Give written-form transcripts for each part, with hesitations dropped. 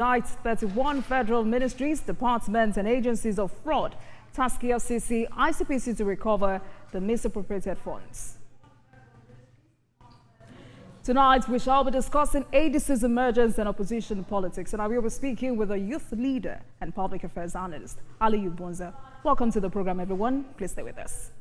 Indicts 31 federal ministries, departments and agencies of fraud, task EFCC, ICPC to recover the misappropriated funds. Tonight, we shall be discussing ADC's emergence and opposition politics, and I will be speaking with a youth leader and public affairs analyst, Ali Yubonza. Welcome to the program, everyone. Please stay with us.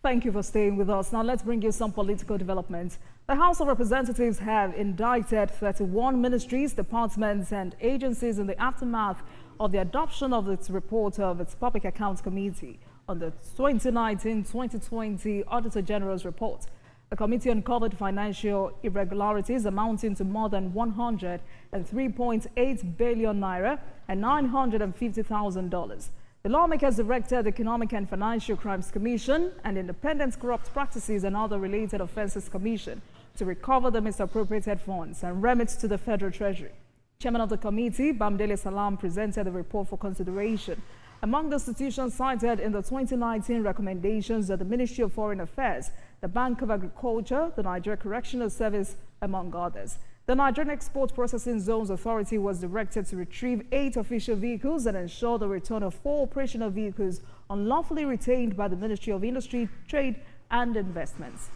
Thank you for staying with us. Now, let's bring you some political developments. The House of Representatives have indicted 31 ministries, departments, and agencies in the aftermath of the adoption of its report of its Public Accounts Committee on the 2019-2020 Auditor General's report. The committee uncovered financial irregularities amounting to more than 103.8 billion naira and $950,000. The lawmakers directed the Economic and Financial Crimes Commission and Independent Corrupt Practices and Other Related Offences Commission to recover the misappropriated funds and remit to the Federal Treasury. Chairman of the committee, Bamdele Salam, presented the report for consideration. Among the institutions cited in the 2019 recommendations are the Ministry of Foreign Affairs, the Bank of Agriculture, the Nigeria Correctional Service, among others. The Nigerian Export Processing Zones Authority was directed to retrieve 8 official vehicles and ensure the return of 4 operational vehicles unlawfully retained by the Ministry of Industry, Trade and Investments.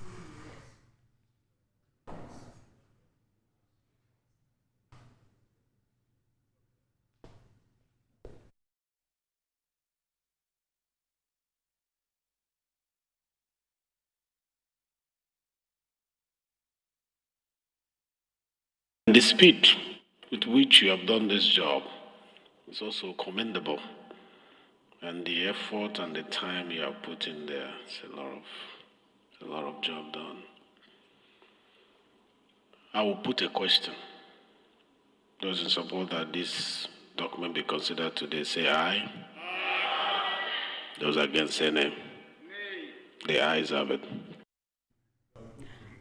The speed with which you have done this job is also commendable, and the effort and the time you have put in there, it's a lot of job done. I will put a question. Those in support that this document be considered today, say aye. Those against, say nay. The ayes have it.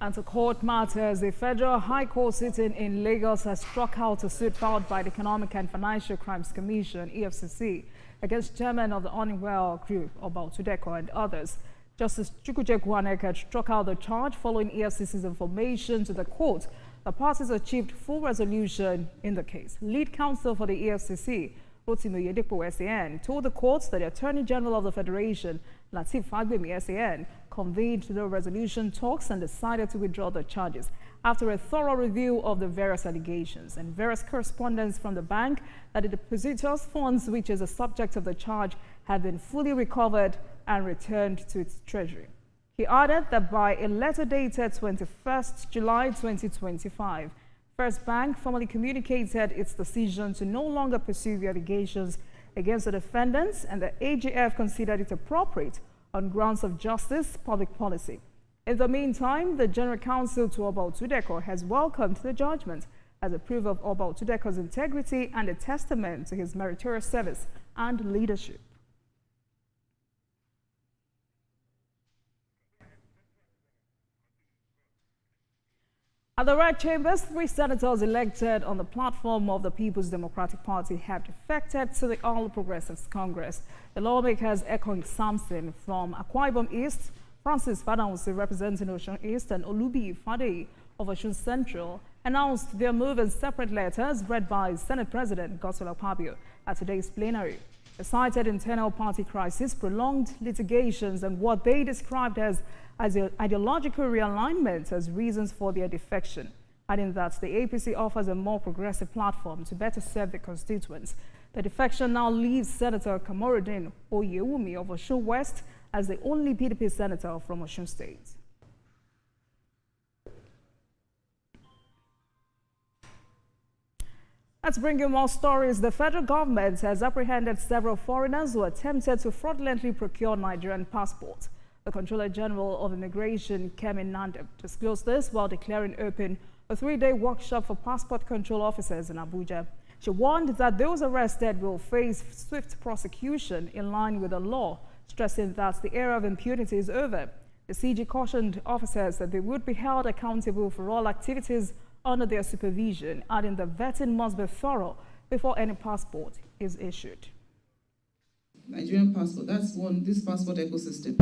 And to court matters, the Federal High Court sitting in Lagos has struck out a suit filed by the Economic and Financial Crimes Commission, EFCC, against chairman of the Unwell group, Atiku, and others. Justice Chukuje Kwaneke struck out the charge following EFCC's information to the court. The parties achieved full resolution in the case. Lead counsel for the EFCC, Rotimi Oyedepo SAN, told the court that the Attorney General of the Federation, Lateef Fagbemi SAN, convened the resolution talks and decided to withdraw the charges after a thorough review of the various allegations and various correspondence from the bank that the depositors' funds, which is the subject of the charge, have been fully recovered and returned to its treasury. He added that by a letter dated 21st July 2025, First Bank formally communicated its decision to no longer pursue the allegations against the defendants, and the AGF considered it appropriate on grounds of justice, public policy. In the meantime, the General Counsel to Atiku has welcomed the judgment as a proof of Atiku's integrity and a testament to his meritorious service and leadership. At the Red Chambers, 3 senators elected on the platform of the People's Democratic Party have defected to the All Progressives Congress. The lawmakers Ekong Samson from Akwa Ibom East, Francis Fadansi representing Osun East, and Olubi Fade of Osun Central announced their move in separate letters read by Senate President Godswill Akpabio at today's plenary. They cited internal party crisis, prolonged litigations, and what they described as ideological realignment as reasons for their defection, adding that the APC offers a more progressive platform to better serve the constituents. The defection now leaves Senator Kamorudin Oyewumi of Osun West as the only PDP senator from Osun State. Let's bring you more stories. The federal government has apprehended several foreigners who attempted to fraudulently procure Nigerian passports. The Controller General of Immigration, Kemi Nandem, disclosed this while declaring open a 3-day workshop for passport control officers in Abuja. She warned that those arrested will face swift prosecution in line with the law, stressing that the era of impunity is over. The CG cautioned officers that they would be held accountable for all activities under their supervision, adding the vetting must be thorough before any passport is issued. Nigerian passport, that's this passport ecosystem.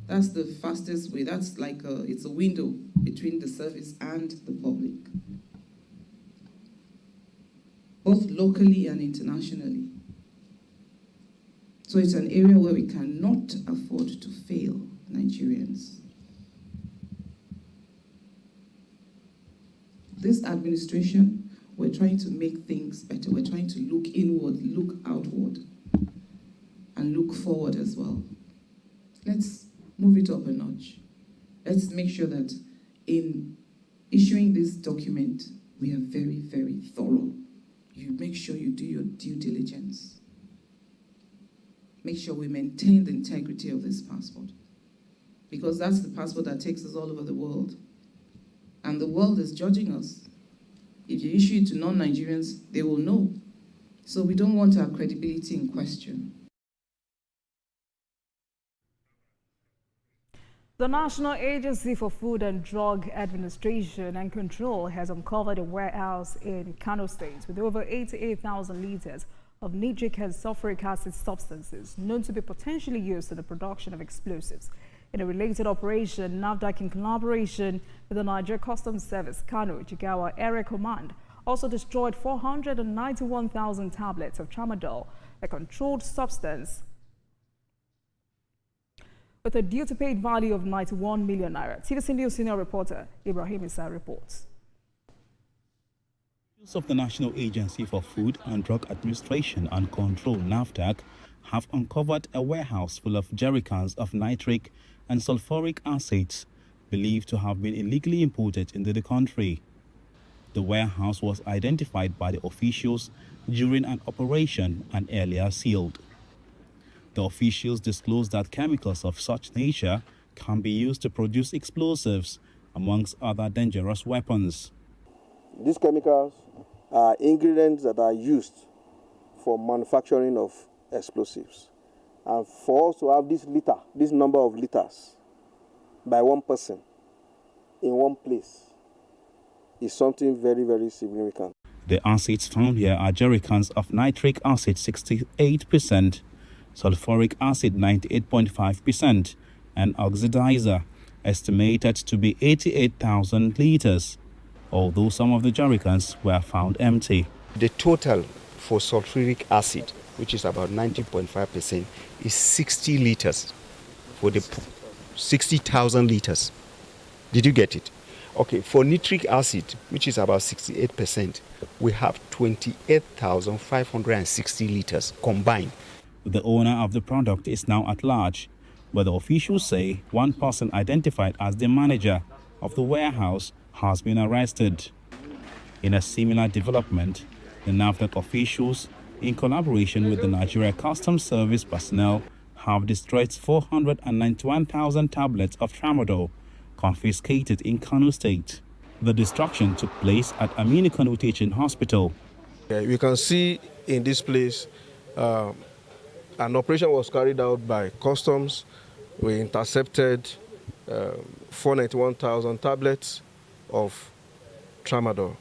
That's the fastest way. That's like it's a window between the service and the public. both locally and internationally. So it's an area where we cannot afford to fail Nigerians. This administration, we're trying to make things better. We're trying to look inward, look outward, and look forward as well. Let's move it up a notch. Let's make sure that in issuing this document, we are very, very thorough. You make sure you do your due diligence. Make sure we maintain the integrity of this passport, because that's the passport that takes us all over the world. And the world is judging us. If you issue it to non-Nigerians, they will know. So we don't want our credibility in question. The National Agency for Food and Drug Administration and Control has uncovered a warehouse in Kano State with over 88,000 liters of nitric and sulfuric acid substances known to be potentially used in the production of explosives. In a related operation, NAFDAC, in collaboration with the Nigeria Customs Service, Kano Jigawa Area Command, also destroyed 491,000 tablets of tramadol, a controlled substance with a due-to-paid value of 91 million naira. TVC News senior reporter Ibrahim Issa reports. Of the National Agency for Food and Drug Administration and Control, NAFDAC, have uncovered a warehouse full of jerrycans of nitric and sulfuric acids believed to have been illegally imported into the country. The warehouse was identified by the officials during an operation and earlier sealed. The officials disclosed that chemicals of such nature can be used to produce explosives, amongst other dangerous weapons. These chemicals are ingredients that are used for manufacturing of explosives. And for us to have this number of liters by one person in one place is something very, very significant. The acids found here are jerrycans of nitric acid 68%, sulfuric acid 98.5%, and oxidizer estimated to be 88,000 liters, although some of the jerrycans were found empty. The total for sulfuric acid, which is about 90.5%, is 60 liters for the 60,000 liters. Did you get it? Okay, for nitric acid, which is about 68%, we have 28,560 liters combined. The owner of the product is now at large, but the officials say one person identified as the manager of the warehouse has been arrested. In a similar development, the NAFDAC officials, in collaboration with the Nigeria Customs Service personnel, have destroyed 491,000 tablets of tramadol confiscated in Kano State. The destruction took place at Aminu Kano Teaching Hospital. We can see in this place an operation was carried out by customs. We intercepted 491,000 tablets of tramadol.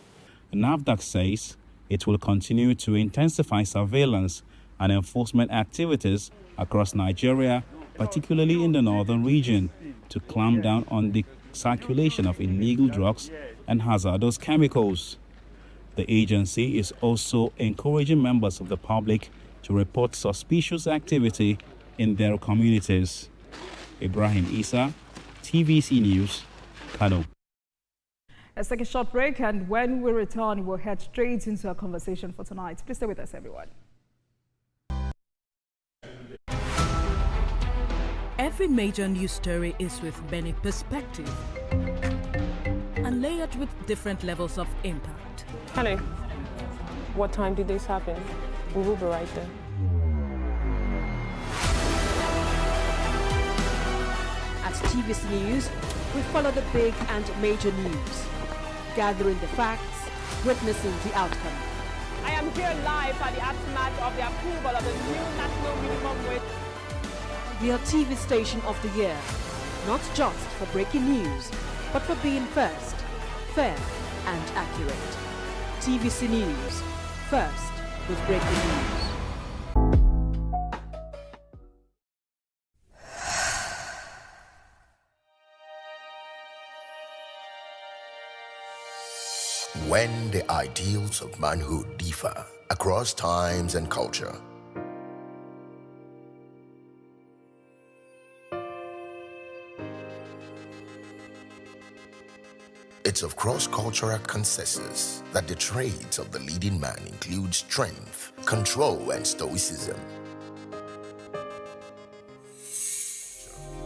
NAFDAC says it will continue to intensify surveillance and enforcement activities across Nigeria, particularly in the northern region, to clamp down on the circulation of illegal drugs and hazardous chemicals. The agency is also encouraging members of the public to report suspicious activity in their communities. Ibrahim Issa, TVC News, Kano. Let's take a short break, and when we return, we'll head straight into our conversation for tonight. Please stay with us, everyone. Every major news story is with many perspectives and layered with different levels of impact. Hello. What time did this happen? We will be right there. At TVC News, we follow the big and major news, gathering the facts, witnessing the outcome. I am here live at the aftermath of the approval of the new national minimum wage. We are TV Station of the Year, not just for breaking news, but for being first, fair and accurate. TVC News, first with breaking news. When the ideals of manhood differ across times and culture. It's of cross-cultural consensus that the traits of the leading man include strength, control, and stoicism.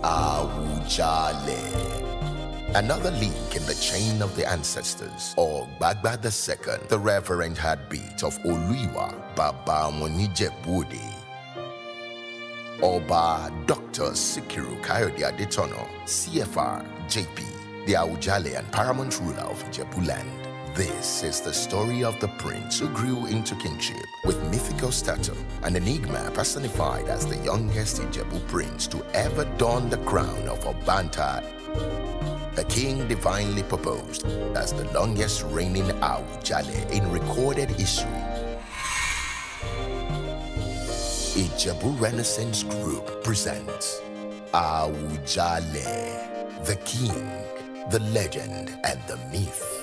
Awujale. Another link in the chain of the ancestors, or Ogbagba II, the reverend heartbeat of Oluiwa Baba Monijebode. Oba Dr. Sikiru Kayode Adetono, CFR, JP, the Awujale and paramount ruler of Ijebuland. This is the story of the prince who grew into kingship with mythical stature, an enigma personified as the youngest Ijebu prince to ever don the crown of Obanta, a king divinely proposed as the longest reigning Awujale in recorded history. Ijebu Renaissance Group presents Awujale, the king, the legend, and the myth.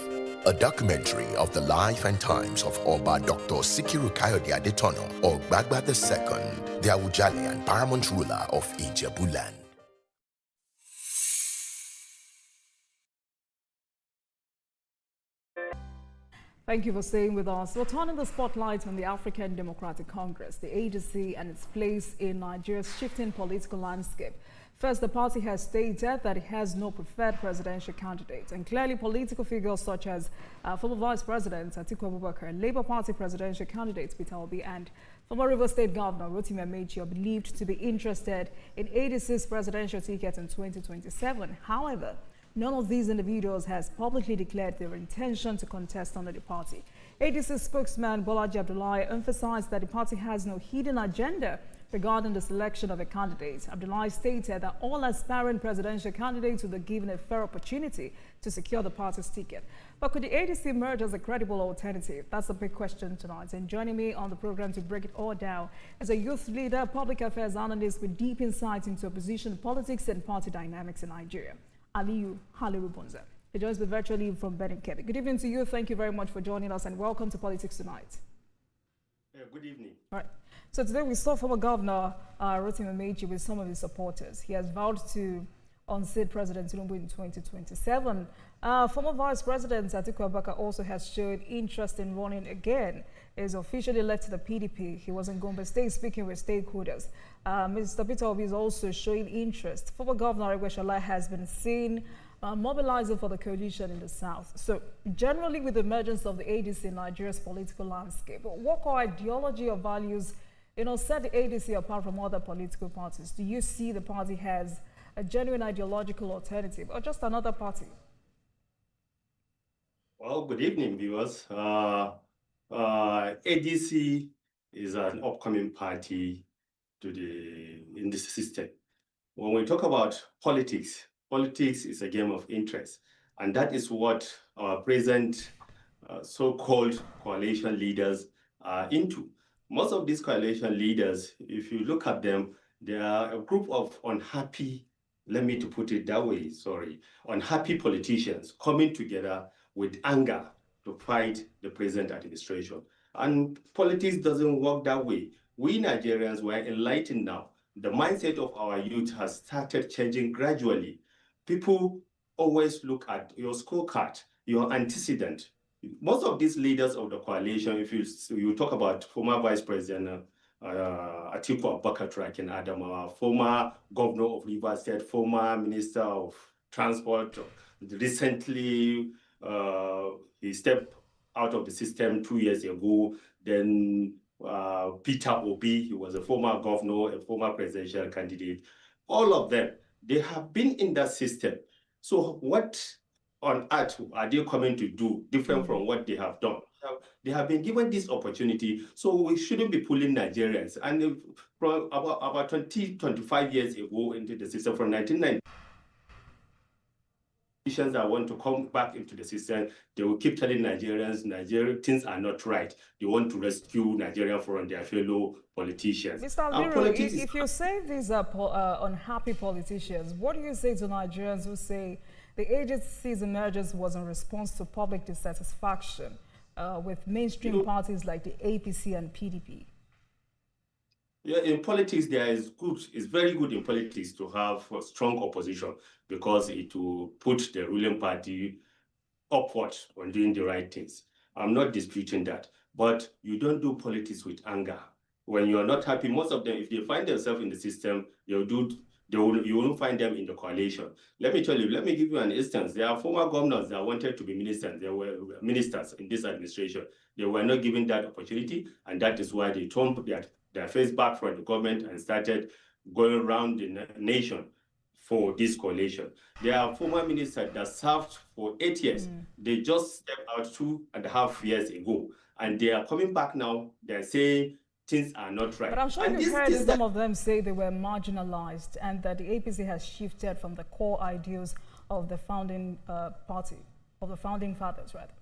A documentary of the life and times of Oba Dr. Sikiru Kayode Adetono, or Ogbagba II, the Awujale and paramount ruler of Ijebuland. Thank you for staying with us. We're turning the spotlight on the African Democratic Congress, the ADC, and its place in Nigeria's shifting political landscape. First, the party has stated that it has no preferred presidential candidate, and clearly political figures such as former Vice President Atiku Abubakar, Labour Party presidential candidate Peter Obi, and former River State Governor Rotimi Amechi are believed to be interested in ADC's presidential ticket in 2027. However, none of these individuals has publicly declared their intention to contest under the party. ADC spokesman Bolaji Abdullahi emphasized that the party has no hidden agenda regarding the selection of a candidate. Abdullahi stated that all aspiring presidential candidates will be given a fair opportunity to secure the party's ticket. But could the ADC emerge as a credible alternative? That's a big question tonight. And joining me on the program to break it all down is a youth leader, public affairs analyst with deep insight into opposition politics and party dynamics in Nigeria, Aliyu Halirubonza. He joins me virtually from Benin Kebbi. Good evening to you. Thank you very much for joining us and welcome to Politics Tonight. Good evening. All right. So today we saw former Governor Rotimi Amechi with some of his supporters. He has vowed to unseat President Tinubu in 2027. Former Vice President Atiku Abubakar also has shown interest in running again. He is officially led to the PDP. He was in Gombe State speaking with stakeholders. Mr. Peter Obi is also showing interest. Former Governor Aregbesola has been seen mobilizing for the coalition in the south. So generally, with the emergence of the ADC in Nigeria's political landscape, what ideology or values set the ADC apart from other political parties? Do you see the party as a genuine ideological alternative or just another party? Well, good evening, viewers. ADC is an upcoming party in this system. When we talk about politics, politics is a game of interest, and that is what our present so-called coalition leaders are into. Most of these coalition leaders, if you look at them, they are a group of unhappy, let me to put it that way, unhappy politicians coming together with anger to fight the present administration. And politics doesn't work that way. We Nigerians were enlightened now. The mindset of our youth has started changing gradually. People always look at your scorecard, your antecedent. Most of these leaders of the coalition, if you talk about former Vice President Atiku Abubakar in Adamawa, former Governor of River State, former Minister of Transport, recently he stepped out of the system 2 years ago. Then Peter Obi, he was a former governor, a former presidential candidate. All of them, they have been in that system. So what on earth are they coming to do different from what they have done? They have been given this opportunity, so we shouldn't be pulling Nigerians. And from about 25 years ago into the system, from 1990, politicians that want to come back into the system, they will keep telling Nigerians, things are not right. They want to rescue Nigeria from their fellow politicians. Mr. Aliru, if you say these are unhappy politicians, what do you say to Nigerians who say the agency's emergence was in response to public dissatisfaction with mainstream parties like the APC and PDP? Yeah, in politics, it's very good in politics to have a strong opposition because it will put the ruling party upward on doing the right things. I'm not disputing that, but you don't do politics with anger. When you are not happy, most of them, if they find themselves in the system, you won't find them in the coalition. Let me tell you, let me give you an instance. There are former governors that wanted to be ministers. They were ministers in this administration. They were not given that opportunity, and that is why they turned their face back from the government and started going around the nation for this coalition. There are former ministers that served for 8 years. They just stepped out 2.5 years ago, and they are coming back now. They're saying things are not right. But I'm sure you've heard some of them say they were marginalized and that the APC has shifted from the core ideals of the founding party, of the founding fathers, rather.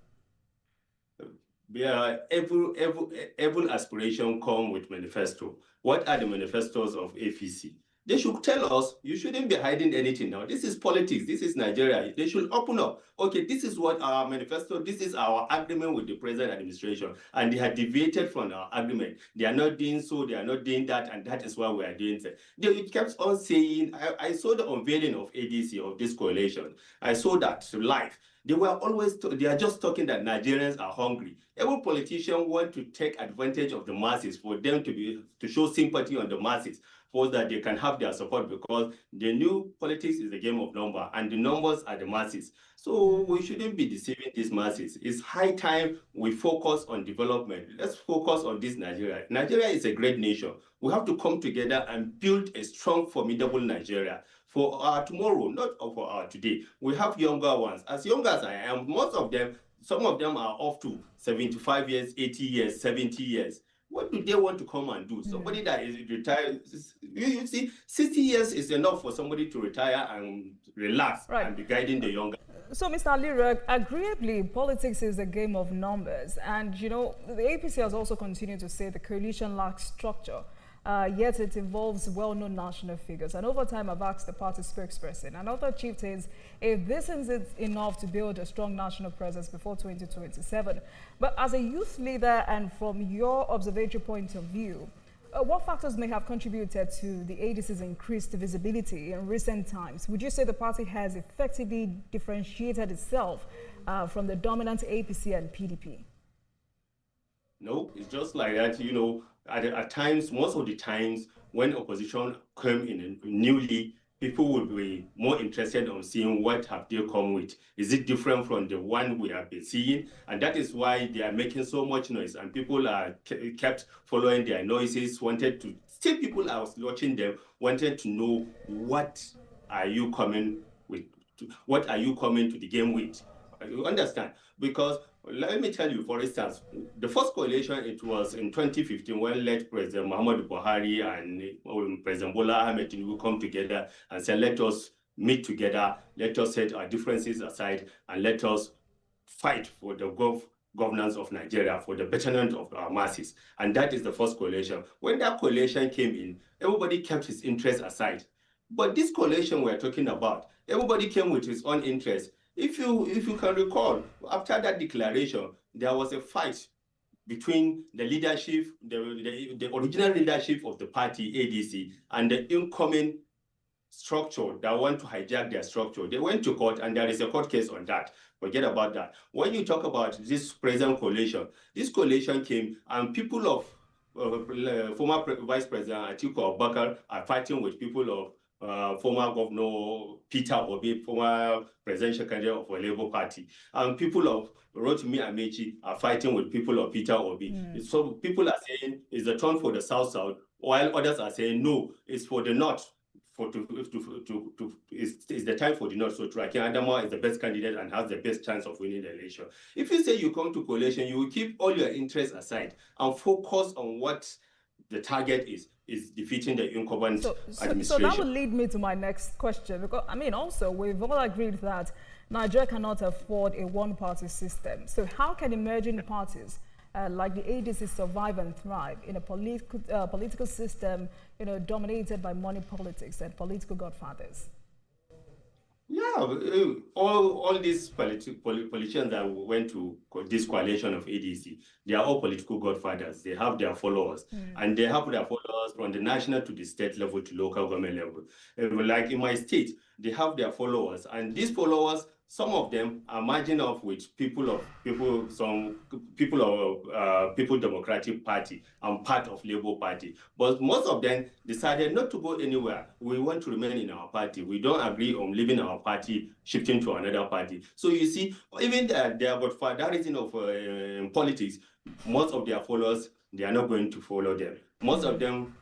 Yeah, every aspiration come with manifesto. What are the manifestos of APC? They should tell us. You shouldn't be hiding anything now. This is politics. This is Nigeria. They should open up. Okay, this is what our manifesto, this is our agreement with the present administration. And they have deviated from our agreement. They are not doing so, they are not doing that, and that is why we are doing that. They kept on saying, I saw the unveiling of ADC, of this coalition. I saw that live. They were always, they are just talking that Nigerians are hungry. Every politician wants to take advantage of the masses for them to show sympathy on the masses, so that they can have their support, because the new politics is a game of number and the numbers are the masses. So we shouldn't be deceiving these masses. It's high time we focus on development. Let's focus on this Nigeria. Nigeria is a great nation. We have to come together and build a strong, formidable Nigeria for our tomorrow, not for our today. We have younger ones. As young as I am, most of them, some of them are off to 75 years, 80 years, 70 years. What do they want to come and do? Somebody that is retired, you see, 60 years is enough for somebody to retire and relax and be guiding the younger. So, Mr. Alira, agreeably, politics is a game of numbers. And, you know, the APC has also continued to say the coalition lacks structure. Yet it involves well-known national figures. And over time, I've asked the party spokesperson and other chieftains if this is enough to build a strong national presence before 2027. But as a youth leader and from your observatory point of view, what factors may have contributed to the ADC's increased visibility in recent times? Would you say the party has effectively differentiated itself from the dominant APC and PDP? No, it's just like that, you know. At times, most of the times, when opposition come in newly, people will be more interested on seeing what have they come with. Is it different from the one we have been seeing? And that is why they are making so much noise. And people are kept following their noises, still people are watching them, wanted to know what are you coming with, what are you coming to the game with? You understand? Because let me tell you, for instance, the first coalition, it was in 2015 when led President Muhammadu Buhari and President Bola Ahmed Tinubu come together and said, let us meet together, let us set our differences aside, and let us fight for the governance of Nigeria, for the betterment of our masses. And that is the first coalition. When that coalition came in, everybody kept his interests aside. But this coalition we're talking about, everybody came with his own interest. If you can recall, after that declaration, there was a fight between the leadership, the original leadership of the party, ADC, and the incoming structure that want to hijack their structure. They went to court, and there is a court case on that. Forget about that. When you talk about this present coalition, this coalition came, and people of former Vice President Atiku Abubakar are fighting with people of former Governor Peter Obi, former presidential candidate of the Labour Party. And people of Rotimi Amechi are fighting with people of Peter Obi. So people are saying it's a turn for the South-South, while others are saying no, it's for the North. It's the time for the North. So Adamawa is the best candidate and has the best chance of winning the election. If you say you come to coalition, you will keep all your interests aside and focus on what the target is defeating the incumbent administration. So that will lead me to my next question, because I mean, also we've all agreed that Nigeria cannot afford a one-party system. So how can emerging parties like the ADC survive and thrive in a political system, you know, dominated by money politics and political godfathers? Yeah, all these politicians that went to this coalition of ADC, they are all political godfathers. They have their followers, and they have their followers from the national to the state level to local government level. Like in my state, they have their followers, and these followers, some of them are margin off with some people of People Democratic Party and part of Labour Party. But most of them decided not to go anywhere. We want to remain in our party. We don't agree on leaving our party, shifting to another party. So you see, even their godfatherism of politics, most of their followers, they are not going to follow them. Most of them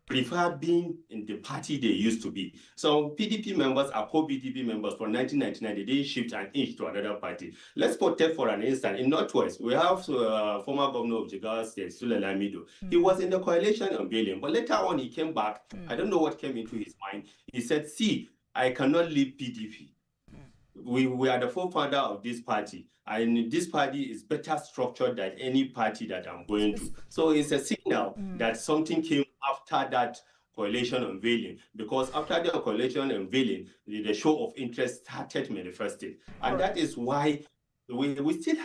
prefer being in the party they used to be. So PDP members are co-PDP members from 1999. They didn't shift an inch to another party. Let's take for an instance, in Northwest, we have former governor of Jigawa State, Sule Lamido. He was in the coalition unveiling, but later on he came back. I don't know what came into his mind. He said, see, I cannot leave PDP. We are the co-founder of this party, and this party is better structured than any party that I'm going to. So it's a signal that something came after that coalition unveiling, because after the coalition unveiling, the show of interest started manifesting, and that is why we still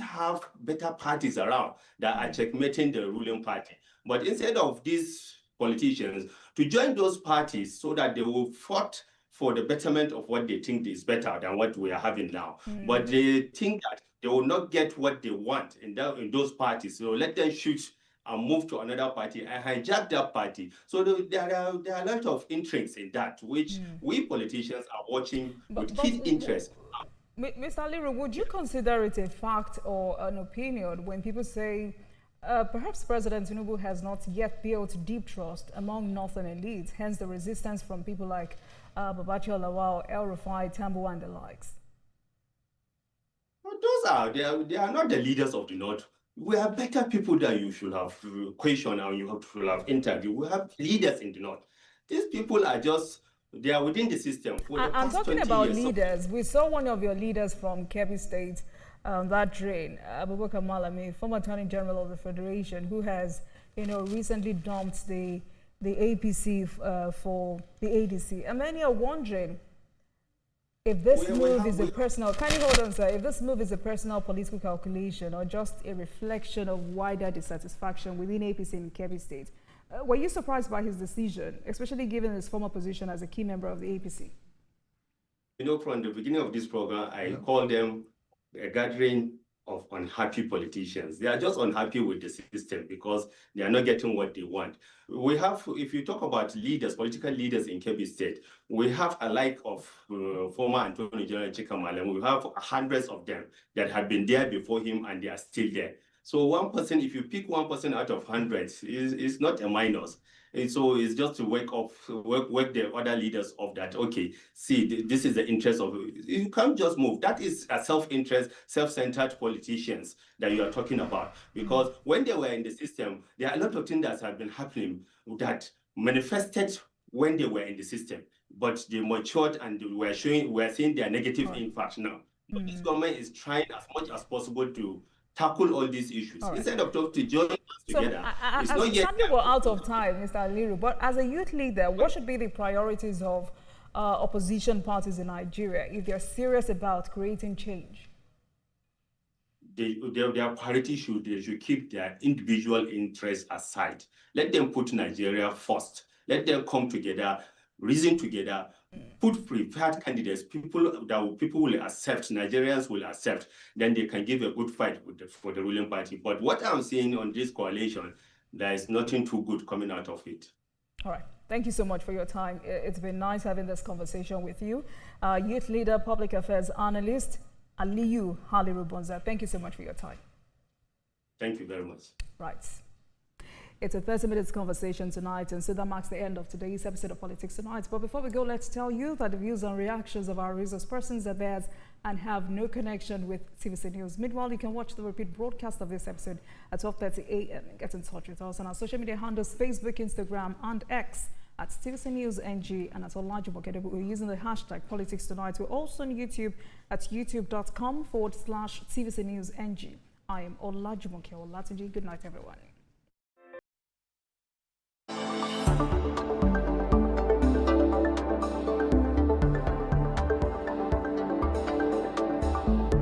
have better parties around that are checkmating the ruling party. But instead of these politicians to join those parties so that they will fight for the betterment of what they think is better than what we are having now. But they think that they will not get what they want in those parties. So let them shoot and move to another party and hijack that party. So there are a lot of intrigues in that, which we politicians are watching with keen interest. Mr. Liru, would you consider it a fact or an opinion when people say perhaps President Tinubu has not yet built deep trust among northern elites, hence the resistance from people like Babachir Lawal, El Rufai, Tambo, and the likes? Well, they are not the leaders of the North. We have better people that you should have questioned and you should have interviewed. We have leaders in the North. These people are they are within the system. I'm talking about leaders. We saw one of your leaders from Kebbi State, that drain, Abubakar Malami, former Attorney General of the Federation, who has, recently dumped the APC for the ADC. And many are wondering if this move is a personal, can you hold on, sir? If this move is a personal political calculation or just a reflection of wider dissatisfaction within APC in Kebbi State. Were you surprised by his decision, especially given his former position as a key member of the APC? From the beginning of this program, I called them a gathering of unhappy politicians. They are just unhappy with the system because they are not getting what they want. We have, if you talk about leaders, political leaders in Kebbi State, we have a like of former Attorney General Chikamalem. We have hundreds of them that have been there before him and they are still there. So one person, if you pick one person out of hundreds, is not a minus. And so it's just to wake the other leaders of that. Okay, see, this is the interest of, you can't just move. That is a self-interest, self-centered politicians that you are talking about. Because when they were in the system, there are a lot of things that have been happening that manifested when they were in the system, but they matured and we're seeing their negative impact now. But this government is trying as much as possible to tackle all these issues. Instead of talking to join us together. It's not yet. Sadly, we're out of time, Mr. Liru, but as a youth leader, what should be the priorities of opposition parties in Nigeria if they're serious about creating change? Their priority they should keep their individual interests aside. Let them put Nigeria first. Let them come together, reason together, put prepared candidates, people will accept, Nigerians will accept, then they can give a good fight for the ruling party. But what I'm seeing on this coalition, there is nothing too good coming out of it. All right. Thank you so much for your time. It's been nice having this conversation with you. Youth leader, public affairs analyst, Aliyu Halirubonza. Thank you so much for your time. Thank you very much. Right. It's a 30-minute conversation tonight, and so that marks the end of today's episode of Politics Tonight. But before we go, let's tell you that the views and reactions of our resource persons are theirs and have no connection with TVC News. Meanwhile, you can watch the repeat broadcast of this episode at 12:30 a.m. Get in touch with us on our social media handles, Facebook, Instagram, and X at TVC News NG, and at Olajumoke. We're using the hashtag Politics Tonight. We're also on YouTube at youtube.com/TVC News NG. I am Olajumoke Olatunji. Good night, everyone.